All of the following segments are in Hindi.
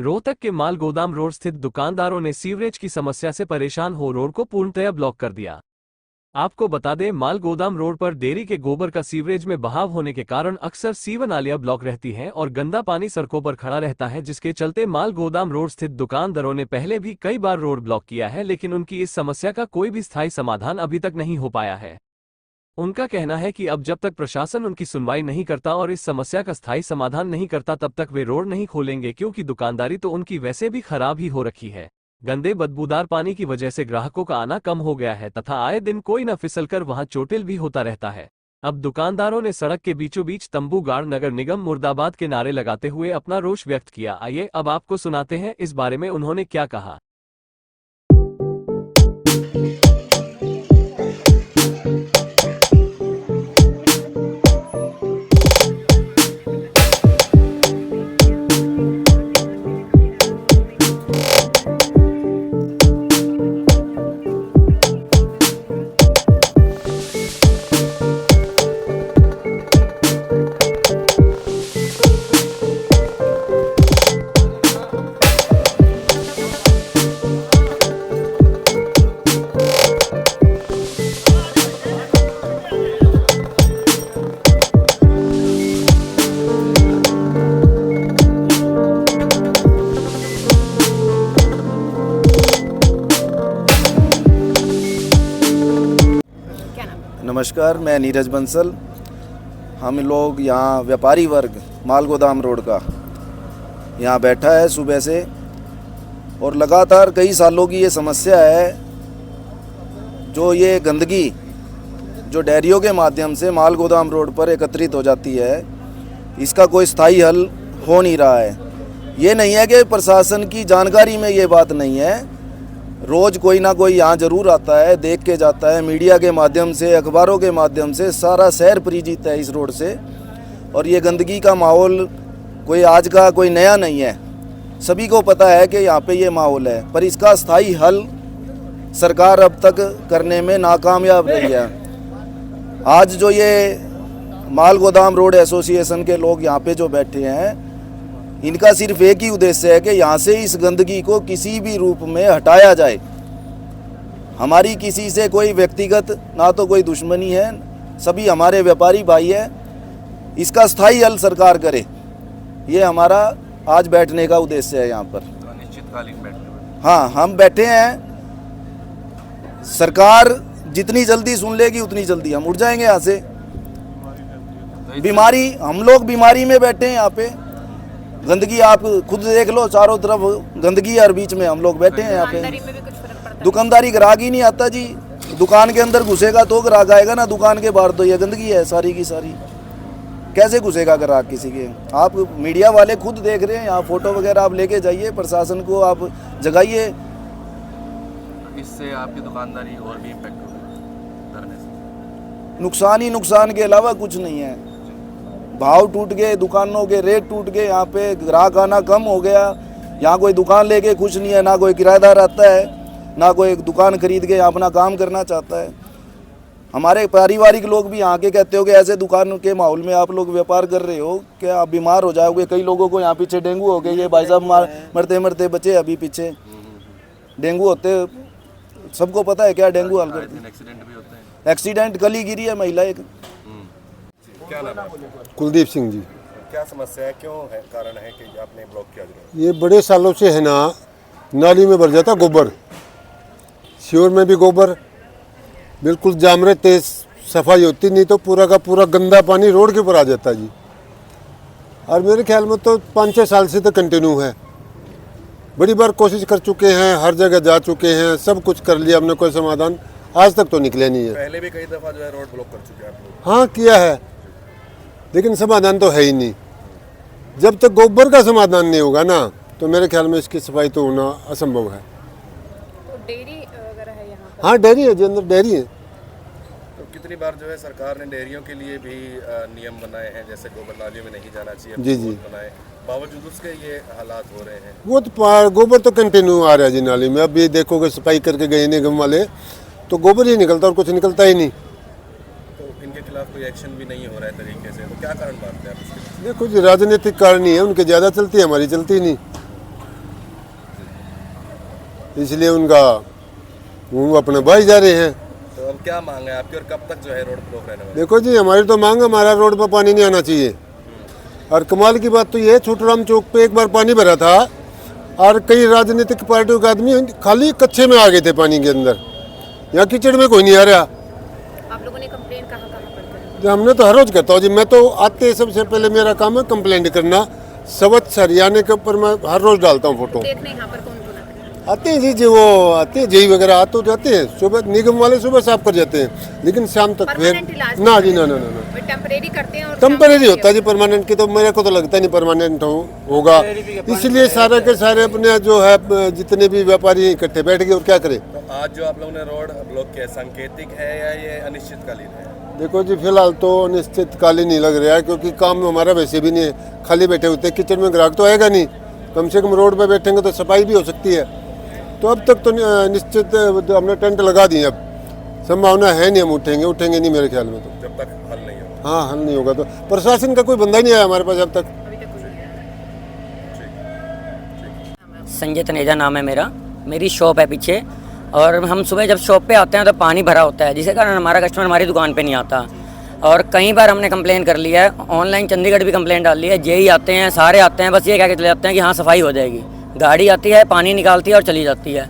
रोहतक के माल गोदाम रोड स्थित दुकानदारों ने सीवरेज की समस्या से परेशान हो रोड को पूर्णतया ब्लॉक कर दिया। आपको बता दें, माल गोदाम रोड पर डेयरी के गोबर का सीवरेज में बहाव होने के कारण अक्सर सीवर नालियां ब्लॉक रहती हैं और गंदा पानी सड़कों पर खड़ा रहता है, जिसके चलते माल गोदाम रोड स्थित दुकानदारों ने पहले भी कई बार रोड ब्लॉक किया है, लेकिन उनकी इस समस्या का कोई भी स्थायी समाधान अभी तक नहीं हो पाया है। उनका कहना है कि अब जब तक प्रशासन उनकी सुनवाई नहीं करता और इस समस्या का स्थायी समाधान नहीं करता तब तक वे रोड नहीं खोलेंगे, क्योंकि दुकानदारी तो उनकी वैसे भी खराब ही हो रखी है। गंदे बदबूदार पानी की वजह से ग्राहकों का आना कम हो गया है तथा आए दिन कोई न फिसलकर वहां चोटिल भी होता रहता है। अब दुकानदारों ने सड़क के बीचों बीच तंबू गाड़ नगर निगम मुर्दाबाद के नारे लगाते हुए अपना रोष व्यक्त किया। आइए अब आपको सुनाते हैं इस बारे में उन्होंने क्या कहा। नमस्कार, मैं नीरज बंसल। हम लोग यहाँ व्यापारी वर्ग माल गोदाम रोड का यहाँ बैठा है सुबह से, और लगातार कई सालों की ये समस्या है। जो ये गंदगी जो डेयरियों के माध्यम से माल गोदाम रोड पर एकत्रित हो जाती है, इसका कोई स्थायी हल हो नहीं रहा है। ये नहीं है कि प्रशासन की जानकारी में ये बात नहीं है, रोज़ कोई ना कोई यहाँ ज़रूर आता है, देख के जाता है। मीडिया के माध्यम से, अखबारों के माध्यम से सारा शहर परिचित है इस रोड से। और ये गंदगी का माहौल कोई आज का कोई नया नहीं है, सभी को पता है कि यहाँ पे ये माहौल है, पर इसका स्थायी हल सरकार अब तक करने में नाकामयाब रही है। आज जो ये माल गोदाम रोड एसोसिएशन के लोग यहाँ पे जो बैठे हैं, इनका सिर्फ एक ही उद्देश्य है कि यहाँ से इस गंदगी को किसी भी रूप में हटाया जाए। हमारी किसी से कोई व्यक्तिगत ना तो कोई दुश्मनी है, सभी हमारे व्यापारी भाई हैं। इसका स्थायी हल सरकार करे, ये हमारा आज बैठने का उद्देश्य है यहाँ पर। अनिश्चितकालीन बैठने। हाँ, हम बैठे हैं। सरकार जितनी जल्दी सुन लेगी उतनी जल्दी हम उठ जाएंगे यहाँ से। बीमारी, हम लोग बीमारी में बैठे हैं यहाँ पे। गंदगी आप खुद देख लो, चारों तरफ गंदगी है और बीच में हम लोग बैठे हैं यहाँ पे। दुकानदारी ग्राहक ही नहीं आता जी। दुकान के अंदर घुसेगा तो ग्राहक आएगा ना, दुकान के बाहर तो ये गंदगी है सारी की सारी। कैसे घुसेगा ग्राहक किसी के? आप मीडिया वाले खुद देख रहे हैं, यहाँ फोटो वगैरह आप लेके जाइए, प्रशासन को आप जगाइए। इससे आपकी दुकानदारी और भी इम्पैक्ट होगी? नुकसान ही नुकसान के अलावा कुछ नहीं है। भाव टूट गए, दुकानों के रेट टूट गए, यहाँ पे ग्राहक आना कम हो गया। यहाँ कोई दुकान लेके खुश नहीं है, ना कोई किराएदार आता है, ना कोई दुकान खरीद के अपना काम करना चाहता है। हमारे पारिवारिक लोग भी यहाँ के कहते हो कि ऐसे दुकान के माहौल में आप लोग व्यापार कर रहे हो, क्या आप बीमार हो जाओगे। कई लोगों को यहाँ पीछे डेंगू हो गया। ये भाई साहब मरते मरते बचे अभी पीछे, डेंगू होते सबको पता है क्या डेंगू हल करते। एक्सीडेंट भी होते हैं। एक्सीडेंट कल ही गिरी है महिला एक। क्या नाम है? कुलदीप सिंह जी। क्या समस्या है, क्यों है, कारण है कि आपने ब्लॉक किया? ये बड़े सालों से है ना, नाली में भर जाता गोबर, सीवर में भी गोबर, बिल्कुल जाम रहते, सफाई होती नहीं तो पूरा का पूरा गंदा पानी रोड के ऊपर आ जाता जी। और मेरे ख्याल में तो 5-6 साल से तो कंटिन्यू है। बड़ी बार कोशिश कर चुके हैं, हर जगह जा चुके हैं, सब कुछ कर लिया हमने, कोई समाधान आज तक तो निकले नहीं है। पहले भी कई दफ़ा जो है रोड ब्लॉक कर चुके हैं आप लोग? हाँ, किया है, लेकिन समाधान तो है ही नहीं। जब तक गोबर का समाधान नहीं होगा ना, तो मेरे ख्याल में इसकी सफाई तो होना असंभव है। तो डेयरी वगैरह है यहाँ पर? हाँ, डेयरी है जी, अंदर डेयरी है। तो कितनी बार जो है सरकार ने डेयरियों के लिए भी नियम बनाए हैं, जैसे गोबर नालियों में नहीं जाना चाहिए, जी जी, बनाए, बावजूद उसके ये हालात हो रहे हैं। वो तो गोबर तो कंटिन्यू आ रहा है जी नाली में। अभी देखोगे सफाई करके गए निगम वाले, तो गोबर ही निकलता और कुछ निकलता ही नहीं। इनके खिलाफ कोई एक्शन भी नहीं हो रहा है तरीके से, तो क्या कारण मानते हैं आप इसके? देखो जी, राजनीतिक कारण ही है, उनके ज़्यादा चलती है, हमारी चलती नहीं। इसलिए उनका वो अपना भाई जा रहे हैं। तो अब क्या मांग है आपकी और कब तक जो है रोड ब्लॉक रहने वाली? देखो जी, हमारी तो मांग है, हमारा रोड पर पानी नहीं आना चाहिए। और कमाल की बात तो ये है, छोटूराम चौक पे एक बार पानी भरा था और कई राजनीतिक पार्टियों के आदमी खाली कच्चे में आ गए थे पानी के अंदर। यहाँ कीचड़ में कोई नहीं आ रहा। आप लोगों ने कंप्लेन कहाँ पर करी? हमने तो हर रोज करता हूँ जी, मैं तो आते ही सबसे पहले मेरा काम है कंप्लेंट करना। स्वच्छ हरियाणा के ऊपर मैं हर रोज डालता हूँ फोटो। देखने यहाँ पर कौन कौन आता है? आते हैं जी, जी वो आते हैं, जेई वगैरह आते हो जाते हैं। सुबह निगम वाले सुबह साफ कर जाते हैं, लेकिन शाम तक फिर परमानेंट इलाज ना जी, ना ना ना ना टेम्परेरी करते हैं और टेम्परेरी होता है जी। परमानेंट की तो मेरे को तो लगता नहीं परमानेंट होगा। इसलिए सारे के सारे अपने जो है जितने भी व्यापारी इकट्ठे बैठ गए और क्या करें। तो आज जो आप लोगों ने रोड ब्लॉक किया सांकेतिक है या ये अनिश्चितकालीन है? देखो जी, फिलहाल तो अनिश्चितकालीन ही लग रहा है, क्योंकि काम हमारा वैसे भी नहीं है। खाली बैठे होते किचन में ग्राहक तो आएगा नहीं। कम से कम रोड पे बैठेंगे तो सफाई भी हो सकती है। तो अब तक तो निश्चित हमने टेंट लगा दिए। अब संभावना है नहीं हम उठेंगे नहीं मेरे ख्याल में। तो जब तक हल नहीं होगा। हाँ, हल नहीं होगा तो प्रशासन का कोई बंदा ही नहीं आया हमारे पास अब तक। संजय तनेजा नाम है मेरा, मेरी शॉप है पीछे। और हम सुबह जब शॉप पे आते हैं तो पानी भरा होता है, जिसके कारण हमारा कस्टमर हमारी दुकान पे नहीं आता। और कई बार हमने कंप्लेन कर लिया है, ऑनलाइन चंडीगढ़ भी कंप्लेंट डाल ली है। जेई आते हैं, सारे आते हैं, बस ये कह के चले जाते हैं कि हाँ सफाई हो जाएगी। गाड़ी आती है, पानी निकालती है और चली जाती है।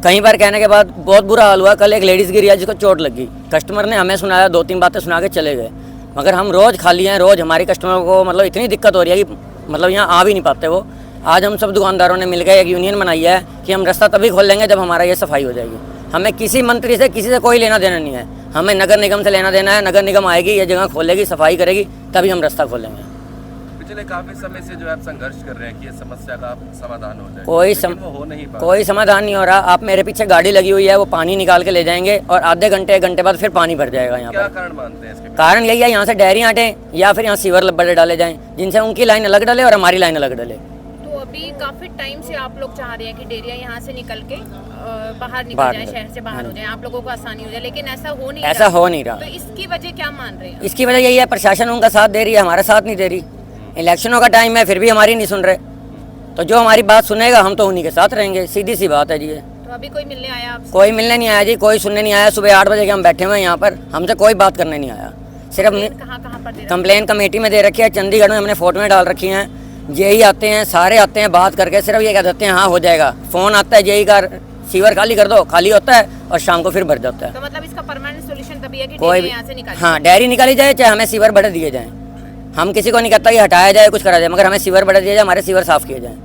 कई बार कहने के बाद बहुत बुरा हाल हुआ। कल एक लेडीज़ गिरी है जिसको चोट लगी। कस्टमर ने हमें सुनाया, 2-3 बातें सुना के चले गए। मगर हम रोज़ खाली हैं, रोज़ हमारी कस्टमर को मतलब इतनी दिक्कत हो रही है कि मतलब यहाँ आ भी नहीं पाते वो। आज हम सब दुकानदारों ने मिलकर एक यूनियन बनाई है कि हम रास्ता तभी खोल लेंगे जब हमारा ये सफाई हो जाएगी। हमें किसी मंत्री से किसी से कोई लेना देना नहीं है, हमें नगर निगम से लेना देना है। नगर निगम आएगी, ये जगह खोलेगी, सफाई करेगी, तभी हम रास्ता खोलेंगे। पिछले काफी समय से जो है आप संघर्ष कर रहे हैं कि ये समस्या का समाधान हो जाए, वो हो नहीं पा कोई समाधान नहीं हो रहा। आप मेरे पीछे गाड़ी लगी हुई है, वो पानी निकाल के ले जाएंगे और आधे घंटे 1 घंटे बाद फिर पानी भर जाएगा यहाँ क्या पर। कारण मानते हैं इसके? कारण यही है, यहाँ से डेयरी हटें या फिर यहाँ सीवर बड़े डाले जाएं, जिनसे उनकी लाइन अलग डले और हमारी लाइन अलग डले। तो अभी काफी टाइम से आप लोग चाह रहे हैं कि डेरिया यहाँ से निकल के बाहर निकल बाहर जाए, निकल। शहर से बाहर हो जाए, आप लोगों को आसानी हो जाए, लेकिन ऐसा हो नहीं ऐसा रहा। हो नहीं रहा। तो इसकी वजह क्या मान रहे हैं? इसकी वजह यही है, प्रशासन उनका साथ दे रही है, हमारा साथ नहीं दे रही। इलेक्शनों का टाइम है, फिर भी हमारी नहीं सुन रहे। तो जो हमारी बात सुनेगा हम तो उन्हीं के साथ रहेंगे, सीधी सी बात है जी। तो अभी कोई मिलने आया आपसे? कोई मिलने नहीं आया जी, कोई सुनने नहीं आया। सुबह 8 बजे के हम बैठे हुए हैं यहाँ पर, हमसे कोई बात करने नहीं आया। सिर्फ कहाँ कहाँ पर दे रहे हैं? कंप्लेन कमेटी में दे रखी है, चंडीगढ़ में हमने फोटो में डाल रखी हैं। जेई आते हैं, सारे आते हैं, बात करके सिर्फ ये कह देते हैं हाँ हो जाएगा। फ़ोन आता है जेई का, सीवर खाली कर दो, खाली होता है और शाम को फिर भर जाता है। तो मतलब इसका परमानेंट सॉल्यूशन तभी है कि कोई डेयरी यहाँ से निकाली हाँ, डेयरी निकाली जाए, चाहे हमें सीवर बड़े दिए जाएँ। हम किसी को नहीं कहता कि हटाया जाए, कुछ करा जाए, मगर हमें सीवर बड़े दिए जाए, हमारे सीवर साफ़ किए जाएँ।